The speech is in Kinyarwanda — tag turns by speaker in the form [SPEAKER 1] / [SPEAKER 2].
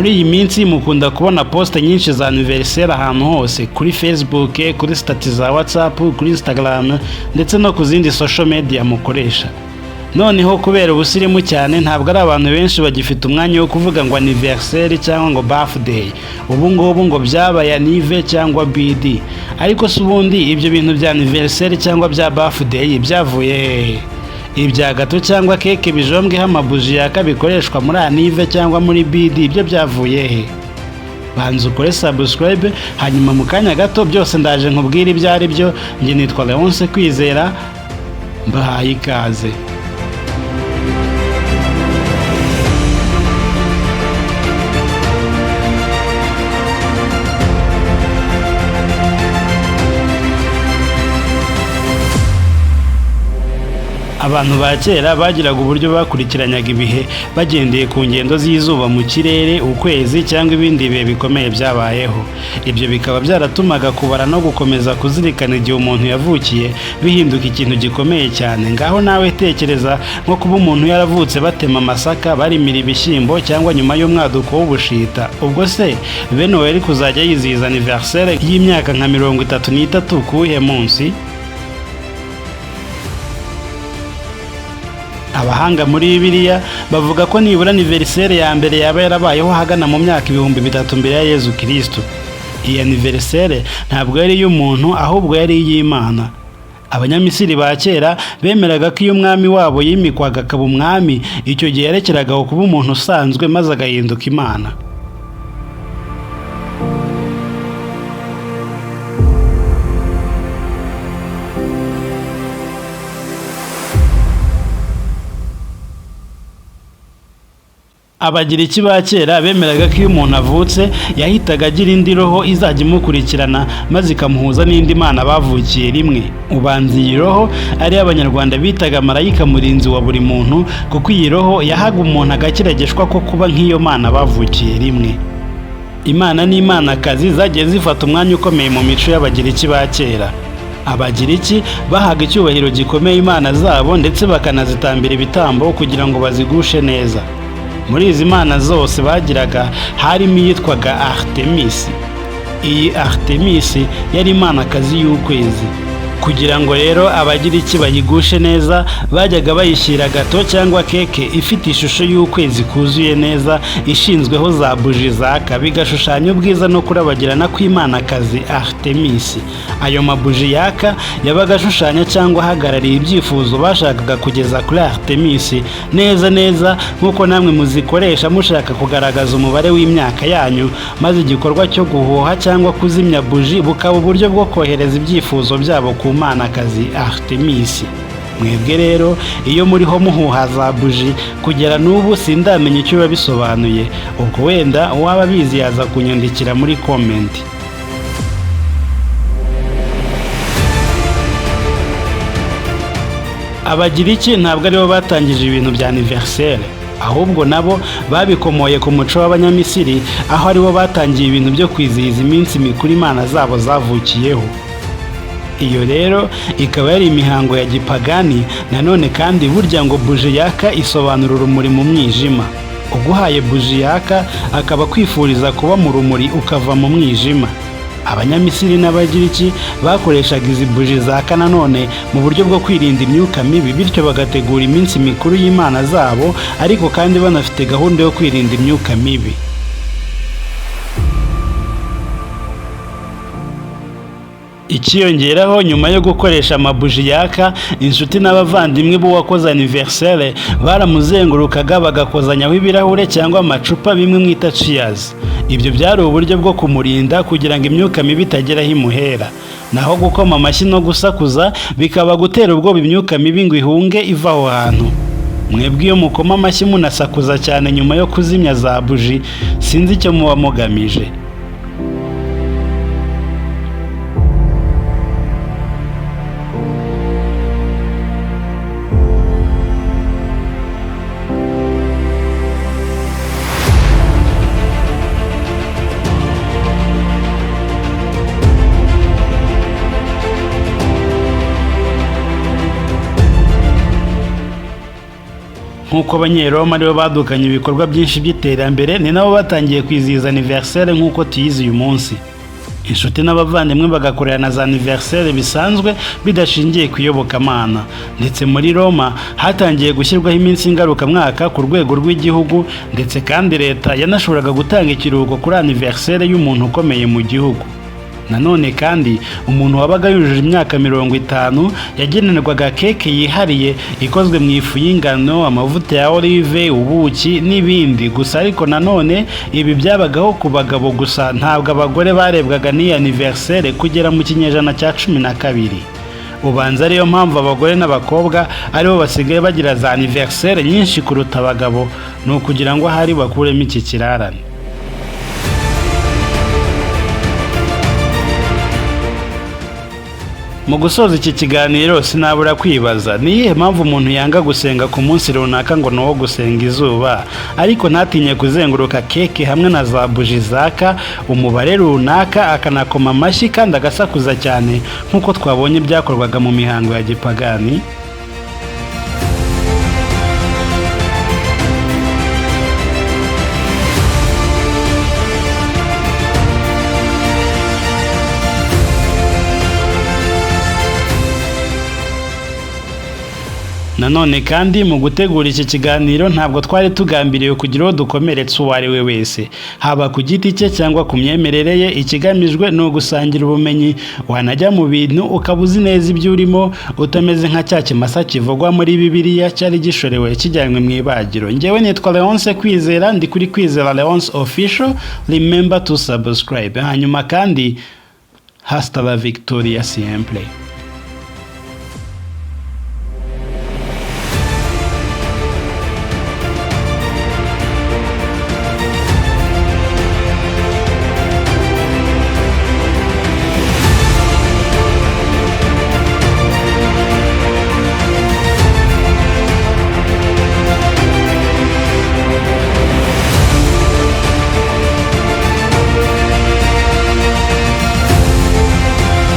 [SPEAKER 1] Muri iyi minsi mukunda kubona poste nyinshi za anniversaire ahantu hose, kuri Facebook, kuri stati za WhatsApp, kuri Instagram ndetse no ku zindi social media mukoresha. Noneho kubera ubusirimu cyane ntabwo ari abantu benshi bagifite umwanya wo kuvuga ngo anniversaire cyangwa ngo birthday. Ubu ngubu ngo byabaye annive cyangwa BD. Ariko se ubundi ibyo bintu bya anniversaire cyangwa bya birthday byavuye hehe? Ibya gato cyangwa keke bijombweho amabuji yaka bikoreshwa muri annive cyangwa muri BD ibyo byavuye he? Banza ukore subscribe, hanyuma mu kanya gato byose ndaje nkubwira ibyo ari byo. Njye nitwa Leonce Kwizera, mbahaye ikaze. Abantu ba kera bagiraga uburyo bakurikiranyaga ibihe bagendeye ku ngendo z'izuba mu kirere, ukwezi cyangwa ibindi bihe bikomeye byabayeho. Ibyo bikaba byaratumaga kubara no gukomeza kuzirikana igihe umuntu yavukiye bihinduka ikintu gikomeye cyane. Ngaho nawe tekereza nko kuba umuntu yaravutse batema amasaka, barimira ibishyimbo cyangwa nyuma y'umwaduko w'ubushita. Ubwo se bene uwo yari kuzajya yizihiza anniversaire y'imyaka nka 33 kuwuhe munsi? Abahanga muri Bibiliya bavuga ko nibura anniversaire ya mbere yaba yarabayeho hagana mu myaka 3000 mbere ya Yezu Kristo. Iyi anniversaire ntabwo yari y'umuntu ahubwo yari iy'Imana. Abanyamisiri ba kera bemeraga ko iyo umwami wabo yimikwaga akaba umwami, icyo gihe yerekeraga kuba umuntu usanzwe maze agahinduka Imana. Abagiriki ba kera bemeraga ko iyo umuntu avutse yahitaga agira indi roho izajya imukurikirana maze ikamuhuza n'indi mana bavukiye rimwe. Ubanza iyi roho ari abanyarwanda bitaga marayika murinzi wa buri muntu, kuko iyi roho yahaga umuntu agakirageshwa ko kuba nk'iyo mana bavukiye rimwe. Imana n'Imanakazi zagiye zifata umwanya ukomeye mu mico y'Abagiriki ba kera. Abagiriki bahaga icyubahiro gikomeye imana zabo ndetse bakanazitambira ibitambo kugira ngo bazigushe neza. Muri izi mana zose bagiraga harimo iyitwaga Artemis. Iyi Artemis yari imanakazi y'ukwezi. Kugira ngo rero Abagiriki bayigushe neza bajyaga bayishyira gato cyangwa keke ifite ishusho y'ukwezi kuzuye neza, ishinzweho za buji zaka bigashushanya ubwiza no kurabagirana kw'Imanakazi Artemis. Ayo mabuji yaka yabaga ashushanya cyangwa ahagarariye ibyifuzo bashakaga kugeza kuri Artemis neza neza nk'uko namwe muzikoresha mushaka kugaragaza umubare w'imyaka yanyu, maze igikorwa cyo guhuha cyangwa kuzimya buji bukaba uburyo bwo kohereza ibyifuzo byabo ku Manakazi Artemis. Mwebwe rero iyo muriho muhuha za buji kugera n'ubu sindamenya icyo biba bisobanuye. Ubwo wenda uwaba bizi yaza kunyandikira muri comment. Abagiriki ntabwo aribo batangije ibintu bya anniversaire, ahubwo nabo babikomoye ku muco w'Abanyamisiri, aho aribo batangiye ibintu byo kwizihiza iminsi mikuru imana zabo zavukiyeho. Iyo rero ikaba yari imihango ya Gipagani. Nanone kandi burya ngo buji yaka isobanura urumuri mu mwijima. Uguhaye buji yaka akaba kwifuriza kuba mu rumuri ukava mu mwijima. Abanyamisiri n'Abagiriki bakoreshaga izi buji zaka nanone mu buryo bwo kwirinda imyuka mibi, bityo bagategura iminsi mikuru y'imana zabo, ariko kandi banafite gahunda yo kwirinda imyuka mibi. Ikiyongeraho, nyuma yo gukoresha amabuji yaka, inshuti n'abavandimwe b'uwakoze anniversaire baramuzengurukaga bagakozanyaho ibirahure cyangwa amacupa bimwe mwita cheers. Ibyo byari uburyo bwo kumurinda kugira ngo imyuka mibi itageraho imuhera. Naho gukoma amashyi no gusakuza bikaba gutera ubwoba imyuka mibi ngo ihunge iva aho hantu. Mwebwe iyo mukoma amashyi munasakuza cyane nyuma yo kuzimya za buji, sinzi icyo muba mugamije. nk'uko abanyeroma aribo badukanye ibikorwa byinshi by'iterambere, ni nabo batangiye kwizihiza anniversaire nk'uko tuyizi uyu munsi. Inshuti n'abavandimwe bagakorerana za anniversaire bisanzwe bidashingiye ku iyobokamana. Ndetse muri Roma hatangiye gushyirwaho iminsi ngarukamwaka ku rwego rw'igihugu, ndetse kandi leta yanashoboraga gutanga ikiruhuko kuri anniversaire y'umuntu ukomeye mu gihugu. Nanone kandi umuntu wabaga yujuje imyaka 50 yagenerwaga keke yihariye ikozwe mu ifu y'ingano, amavuta ya olive, ubuki n'ibindi. Gusa ariko nanone ibi byabagaho ku bagabo gusa, ntabwo abagore barebwaga n'iyi anniversaire kugera mu kinyejana cya 12. Ubanza ariyo mpamvu abagore n'abakobwa aribo basigaye bagira za anniversaire nyinshi kuruta abagabo, ni ukugira ngo ahari bakuremo iki kirarane. Mu gusoza iki kiganiro sinabura kwibaza, ni iyihe mpamvu umuntu yanga gusenga ku munsi runaka ngo no gusenga izuba, ariko ntatinye kuzenguruka keke hamwe na za buji zaka umubare runaka, akanakoma amashyi kandi agasakuza cyane nk'uko twabonye byakorwaga mu mihango ya Gipagani? Nanone kandi mu gutegura iki kiganiro ntabwo twari tugambiriye kugira uwo dukomeretsa uwo ari we wese, haba ku giti cye cyangwa ku myemerere ye. Ikigamijwe ni ugusangira ubumenyi, wanajya mu bintu ukaba uzi neza ibyo urimo, utameze nka cya kimasa kivugwa muri Bibiliya cyari gishorewe kijyanywe mu ibagiro. Njyewe nitwa Leonce Kwizera, ndi kuri Kwizera Leonce Official. Remember to subscribe. Hanyuma kandi hasta la victoria siempre.